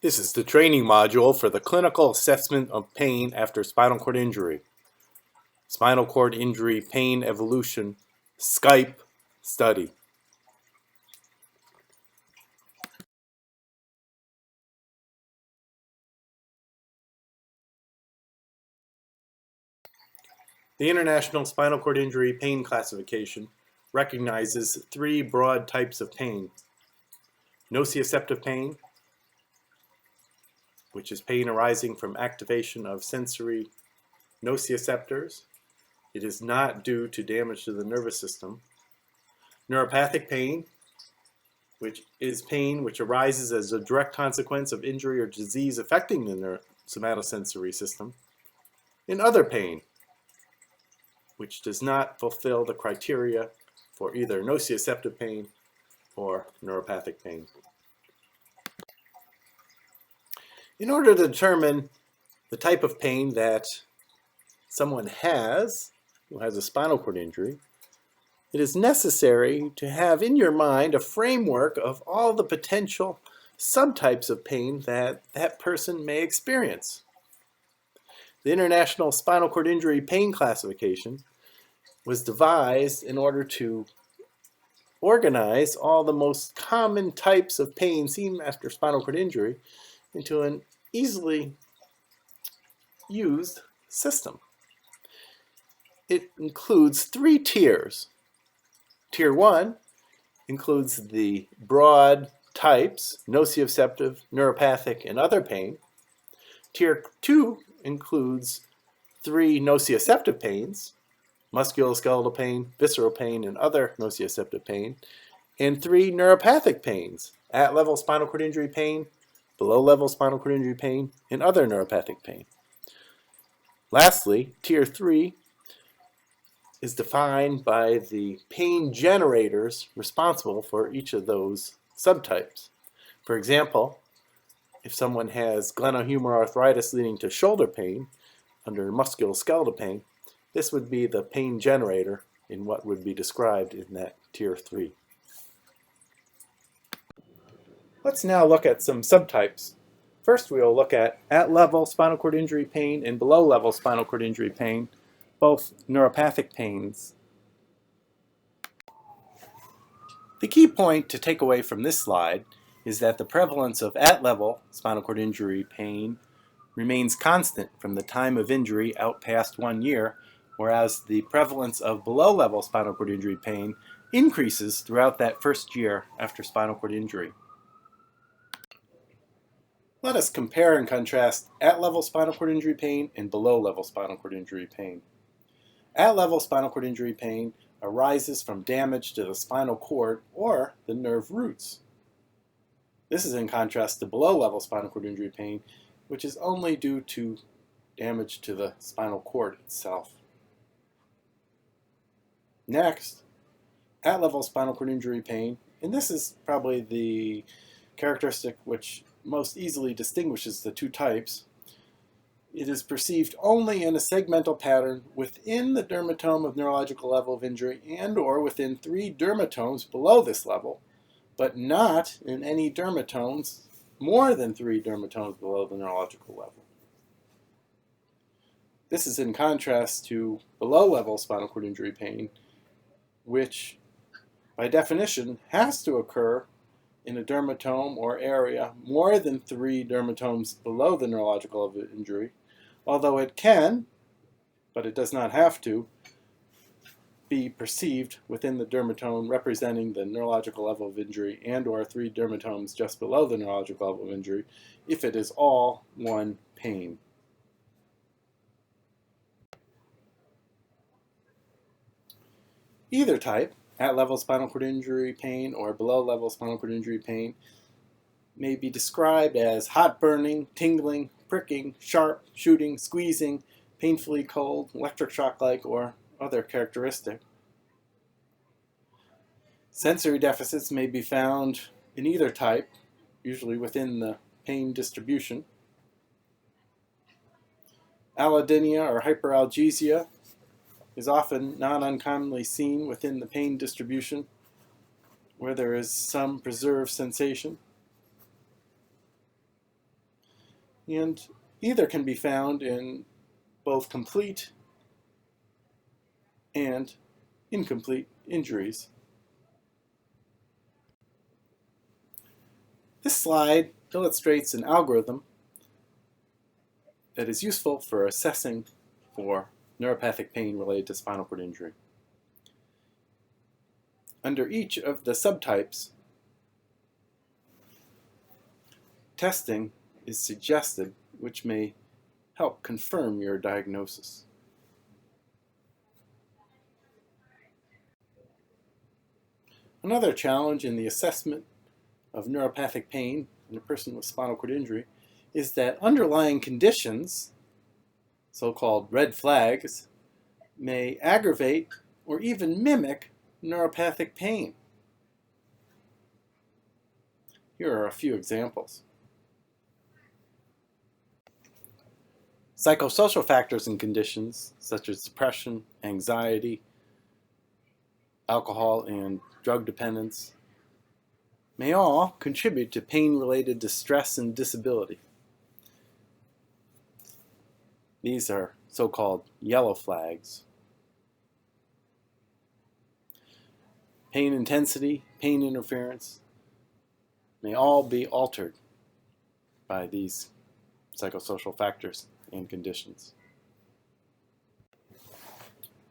This is the training module for the clinical assessment of pain after spinal cord injury. Spinal cord injury pain evolution, SCIPE study. The International Spinal Cord Injury Pain Classification recognizes three broad types of pain. Nociceptive pain, which is pain arising from activation of sensory nociceptors. It is not due to damage to the nervous system. Neuropathic pain, which is pain which arises as a direct consequence of injury or disease affecting the somatosensory system. And other pain, which does not fulfill the criteria for either nociceptive pain or neuropathic pain. In order to determine the type of pain that someone has who has a spinal cord injury, it is necessary to have in your mind a framework of all the potential subtypes of pain that that person may experience. The International Spinal Cord Injury Pain Classification was devised in order to organize all the most common types of pain seen after spinal cord injury into an easily used system. It includes three tiers. Tier 1 includes the broad types, nociceptive, neuropathic, and other pain. Tier 2 includes three nociceptive pains, musculoskeletal pain, visceral pain, and other nociceptive pain, and three neuropathic pains, at-level spinal cord injury pain, below-level spinal cord injury pain, and other neuropathic pain. Lastly, Tier 3 is defined by the pain generators responsible for each of those subtypes. For example, if someone has glenohumeral arthritis leading to shoulder pain under musculoskeletal pain, this would be the pain generator in what would be described in that Tier 3. Let's now look at some subtypes. First, we will look at-level spinal cord injury pain and below-level spinal cord injury pain, both neuropathic pains. The key point to take away from this slide is that the prevalence of at-level spinal cord injury pain remains constant from the time of injury out past 1 year, whereas the prevalence of below-level spinal cord injury pain increases throughout that first year after spinal cord injury. Let us compare and contrast at-level spinal cord injury pain and below-level spinal cord injury pain. At-level spinal cord injury pain arises from damage to the spinal cord or the nerve roots. This is in contrast to below-level spinal cord injury pain, which is only due to damage to the spinal cord itself. Next, at-level spinal cord injury pain, and this is probably the characteristic which most easily distinguishes the two types. It is perceived only in a segmental pattern within the dermatome of neurological level of injury and or within 3 dermatomes below this level, but not in any dermatomes more than 3 dermatomes below the neurological level. This is in contrast to below-level spinal cord injury pain, which by definition has to occur in a dermatome or area more than 3 dermatomes below the neurological level of injury, although it can, but it does not have to, be perceived within the dermatome representing the neurological level of injury and or 3 dermatomes just below the neurological level of injury if it is all one pain. Either type, at-level spinal cord injury pain or below-level spinal cord injury pain, may be described as hot burning, tingling, pricking, sharp, shooting, squeezing, painfully cold, electric shock-like, or other characteristic. Sensory deficits may be found in either type, usually within the pain distribution. Allodynia or hyperalgesia is often not uncommonly seen within the pain distribution, where there is some preserved sensation. and either can be found in both complete and incomplete injuries. This slide illustrates an algorithm that is useful for assessing for neuropathic pain related to spinal cord injury. Under each of the subtypes, testing is suggested, which may help confirm your diagnosis. Another challenge in the assessment of neuropathic pain in a person with spinal cord injury is that underlying conditions, so-called red flags, may aggravate or even mimic neuropathic pain. Here are a few examples. Psychosocial factors and conditions such as depression, anxiety, alcohol, and drug dependence may all contribute to pain-related distress and disability. These are so-called yellow flags. Pain intensity, pain interference may all be altered by these psychosocial factors and conditions.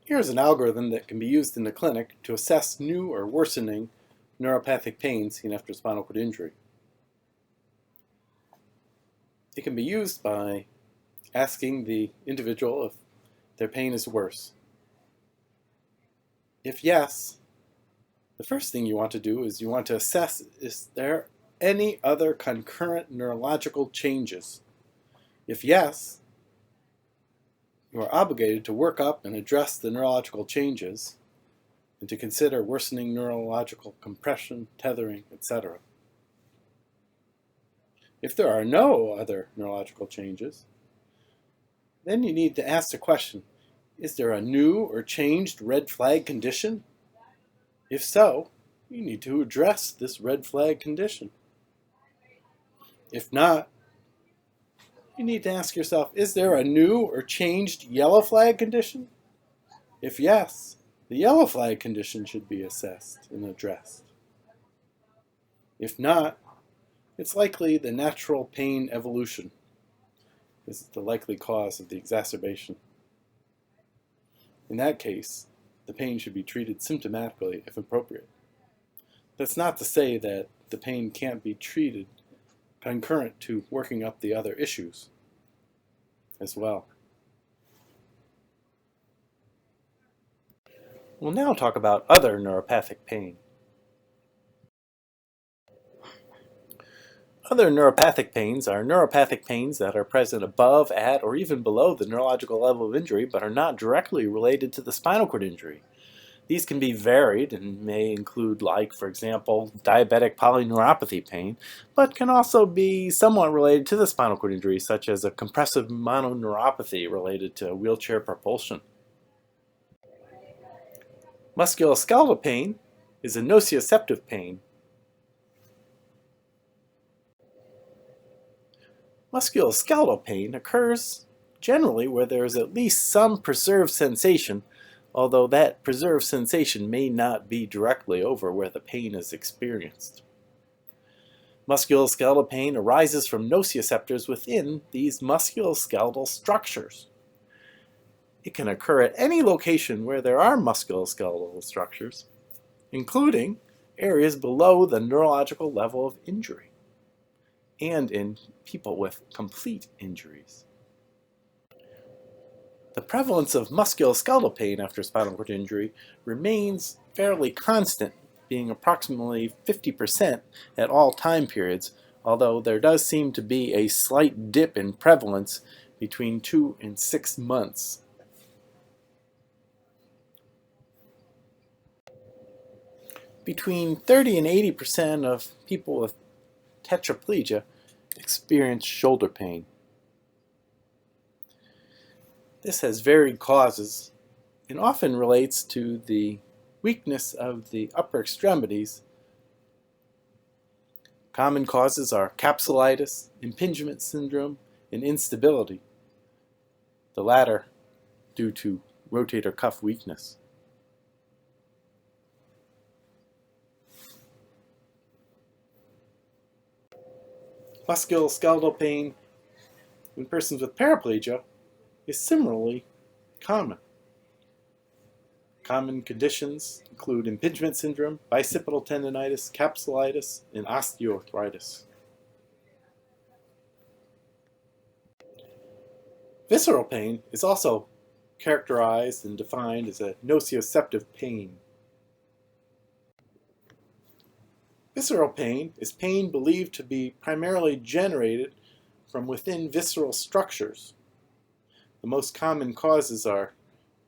Here's an algorithm that can be used in the clinic to assess new or worsening neuropathic pain seen after spinal cord injury. It can be used by asking the individual if their pain is worse. If yes, the first thing you want to do is you want to assess, is there any other concurrent neurological changes? If yes, you are obligated to work up and address the neurological changes and to consider worsening neurological compression, tethering, etc. If there are no other neurological changes, then you need to ask the question, is there a new or changed red flag condition? If so, you need to address this red flag condition. If not, you need to ask yourself, is there a new or changed yellow flag condition? If yes, the yellow flag condition should be assessed and addressed. If not, it's likely the natural pain evolution is the likely cause of the exacerbation. In that case, the pain should be treated symptomatically if appropriate. That's not to say that the pain can't be treated concurrent to working up the other issues as well. We'll now talk about other neuropathic pain. Other neuropathic pains are neuropathic pains that are present above, at, or even below the neurological level of injury but are not directly related to the spinal cord injury. These can be varied and may include, like, for example, diabetic polyneuropathy pain, but can also be somewhat related to the spinal cord injury, such as a compressive mononeuropathy related to wheelchair propulsion. Musculoskeletal pain is a nociceptive pain. Musculoskeletal pain occurs generally where there is at least some preserved sensation, although that preserved sensation may not be directly over where the pain is experienced. Musculoskeletal pain arises from nociceptors within these musculoskeletal structures. It can occur at any location where there are musculoskeletal structures, including areas below the neurological level of injury, and in people with complete injuries. The prevalence of musculoskeletal pain after spinal cord injury remains fairly constant, being approximately 50% at all time periods, although there does seem to be a slight dip in prevalence between 2 and 6 months. Between 30 and 80% of people with tetraplegia experience shoulder pain. This has varied causes and often relates to the weakness of the upper extremities. Common causes are capsulitis, impingement syndrome, and instability, the latter due to rotator cuff weakness. Musculoskeletal pain in persons with paraplegia is similarly common. Common conditions include impingement syndrome, bicipital tendonitis, capsulitis, and osteoarthritis. Visceral pain is also characterized and defined as a nociceptive pain. Visceral pain is pain believed to be primarily generated from within visceral structures. The most common causes are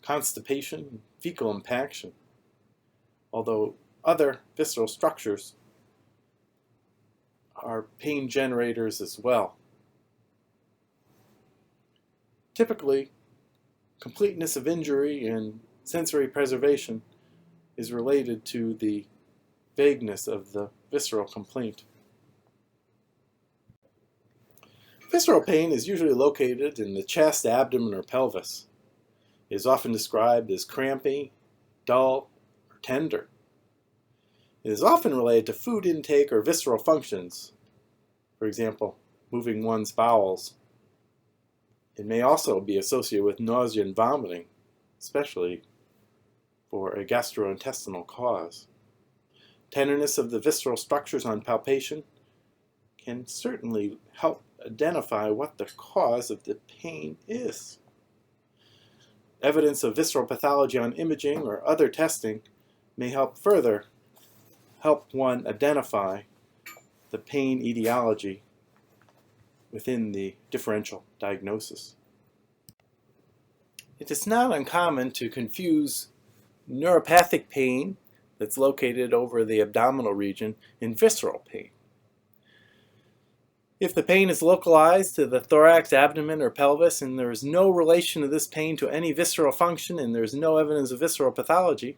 constipation and fecal impaction, although other visceral structures are pain generators as well. Typically, completeness of injury and sensory preservation is related to the vagueness of the visceral complaint. Visceral pain is usually located in the chest, abdomen, or pelvis. It is often described as crampy, dull, or tender. It is often related to food intake or visceral functions, for example, moving one's bowels. It may also be associated with nausea and vomiting, especially for a gastrointestinal cause. Tenderness of the visceral structures on palpation can certainly help identify what the cause of the pain is. Evidence of visceral pathology on imaging or other testing may help one identify the pain etiology within the differential diagnosis. It is not uncommon to confuse neuropathic pain that's located over the abdominal region and visceral pain. If the pain is localized to the thorax, abdomen, or pelvis, and there is no relation of this pain to any visceral function and there is no evidence of visceral pathology,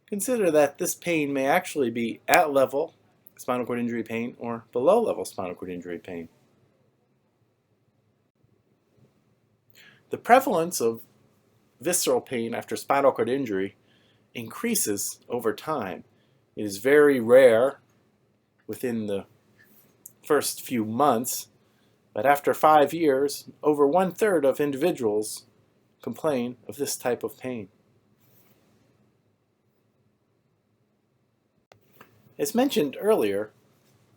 consider that this pain may actually be at level spinal cord injury pain or below level spinal cord injury pain. The prevalence of visceral pain after spinal cord injury increases over time. It is very rare within the first few months, but after 5 years, over 1/3 of individuals complain of this type of pain. As mentioned earlier,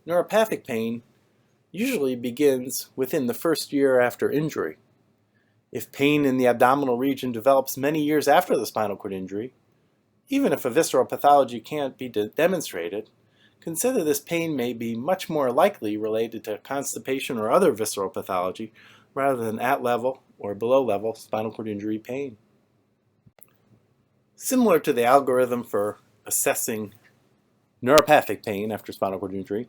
neuropathic pain usually begins within the first year after injury. If pain in the abdominal region develops many years after the spinal cord injury, even if a visceral pathology can't be demonstrated, consider this pain may be much more likely related to constipation or other visceral pathology rather than at level or below level spinal cord injury pain. Similar to the algorithm for assessing neuropathic pain after spinal cord injury,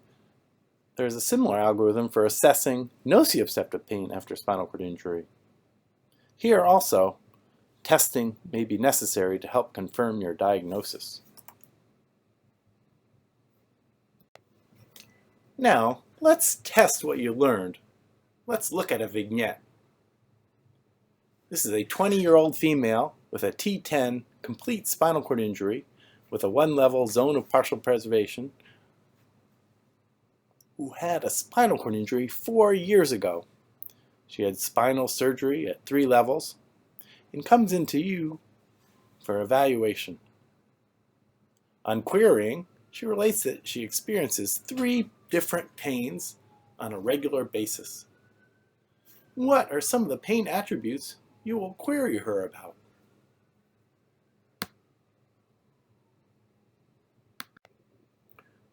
there is a similar algorithm for assessing nociceptive pain after spinal cord injury. Here also, testing may be necessary to help confirm your diagnosis. Now, let's test what you learned. Let's look at a vignette. This is a 20-year-old female with a T10 complete spinal cord injury with a 1-level zone of partial preservation who had a spinal cord injury 4 years ago. She had spinal surgery at 3 levels and comes into you for evaluation. On querying, she relates that she experiences 3 different pains on a regular basis. What are some of the pain attributes you will query her about?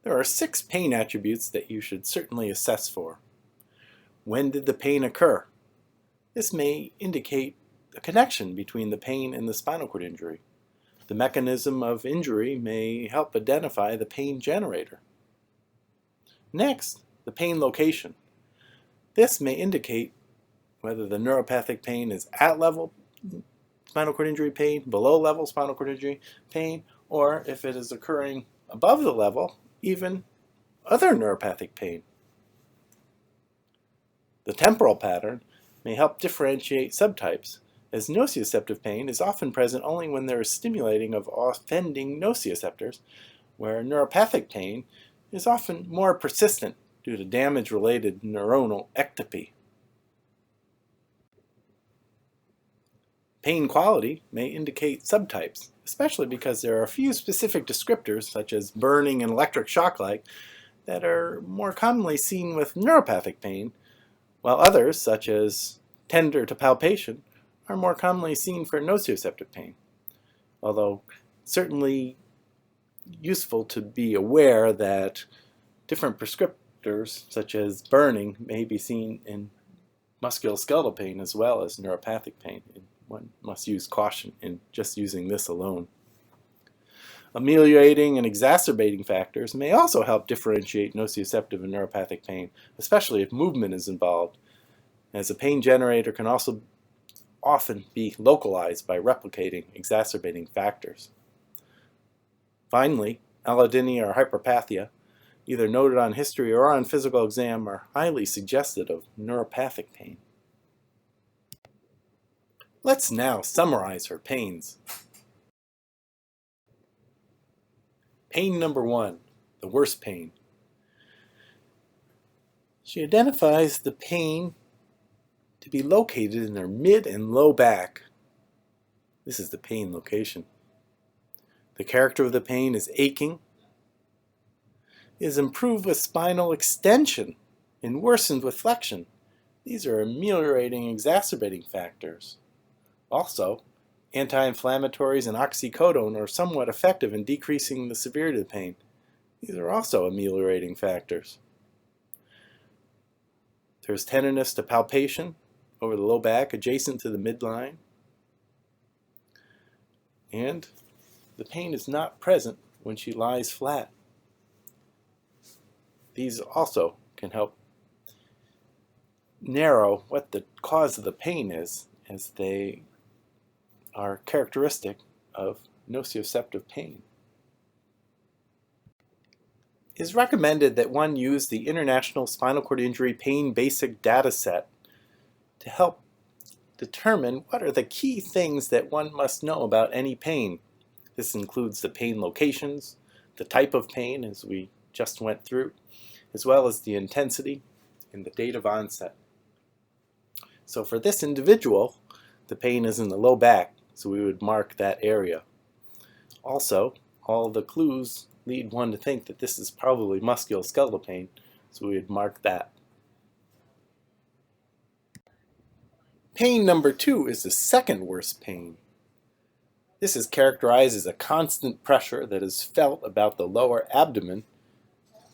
There are 6 pain attributes that you should certainly assess for. When did the pain occur? This may indicate a connection between the pain and the spinal cord injury. The mechanism of injury may help identify the pain generator. Next, the pain location. This may indicate whether the neuropathic pain is at level spinal cord injury pain, below level spinal cord injury pain, or if it is occurring above the level, even other neuropathic pain. The temporal pattern may help differentiate subtypes, as nociceptive pain is often present only when there is stimulating of offending nociceptors, where neuropathic pain is often more persistent due to damage-related neuronal ectopy. Pain quality may indicate subtypes, especially because there are a few specific descriptors, such as burning and electric shock-like, that are more commonly seen with neuropathic pain, while others, such as tender to palpation, are more commonly seen for nociceptive pain. Although certainly useful to be aware that different prescriptors, such as burning, may be seen in musculoskeletal pain as well as neuropathic pain. One must use caution in just using this alone. Ameliorating and exacerbating factors may also help differentiate nociceptive and neuropathic pain, especially if movement is involved, as a pain generator can also often be localized by replicating exacerbating factors. Finally, allodynia or hyperpathia, either noted on history or on physical exam, are highly suggestive of neuropathic pain. Let's now summarize her pains. Pain number 1, the worst pain. She identifies the pain to be located in her mid and low back. This is the pain location. The character of the pain is aching, is improved with spinal extension, and worsened with flexion. These are ameliorating exacerbating factors. Also, anti-inflammatories and oxycodone are somewhat effective in decreasing the severity of the pain. These are also ameliorating factors. There's tenderness to palpation over the low back adjacent to the midline. And the pain is not present when she lies flat. These also can help narrow what the cause of the pain is, as they are characteristic of nociceptive pain. It is recommended that one use the International Spinal Cord Injury Pain Basic Data Set to help determine what are the key things that one must know about any pain. This includes the pain locations, the type of pain, as we just went through, as well as the intensity and the date of onset. So for this individual, the pain is in the low back, so we would mark that area. Also, all the clues lead one to think that this is probably musculoskeletal pain, so we would mark that. Pain number 2 is the second worst pain. This is characterized as a constant pressure that is felt about the lower abdomen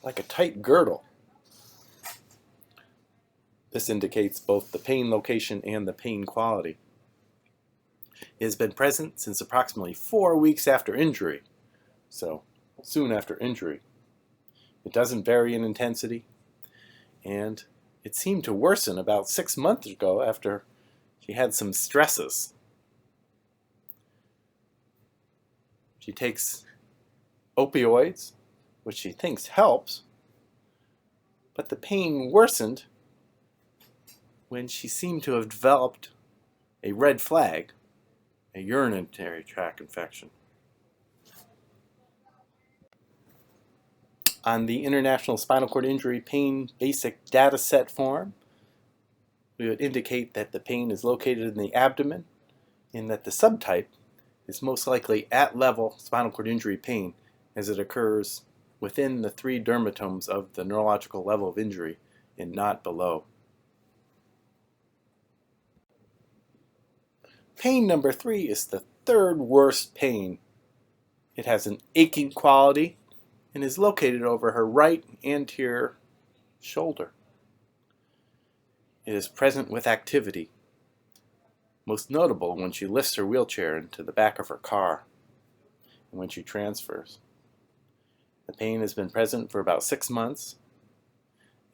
like a tight girdle. This indicates both the pain location and the pain quality. It has been present since approximately 4 weeks after injury, so soon after injury. It doesn't vary in intensity, and it seemed to worsen about 6 months ago after she had some stresses. She takes opioids, which she thinks helps, but the pain worsened when she seemed to have developed a red flag, a urinary tract infection. On the International Spinal Cord Injury Pain Basic Data Set form, we would indicate that the pain is located in the abdomen and that the subtype is most likely at-level spinal cord injury pain, as it occurs within the 3 dermatomes of the neurological level of injury and not below. Pain number 3 is the third worst pain. It has an aching quality and is located over her right anterior shoulder. It is present with activity, most notable when she lifts her wheelchair into the back of her car and when she transfers. The pain has been present for about 6 months,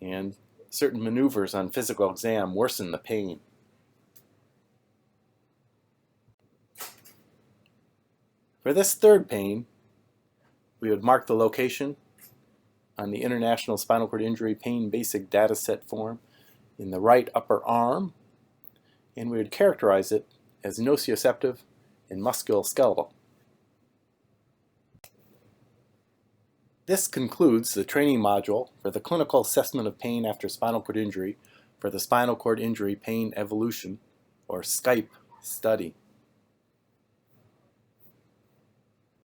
and certain maneuvers on physical exam worsen the pain. For this third pain, we would mark the location on the International Spinal Cord Injury Pain Basic Data Set form in the right upper arm and we would characterize it as nociceptive and musculoskeletal. This concludes the training module for the clinical assessment of pain after spinal cord injury for the spinal cord injury pain evolution, or SCIPE, study.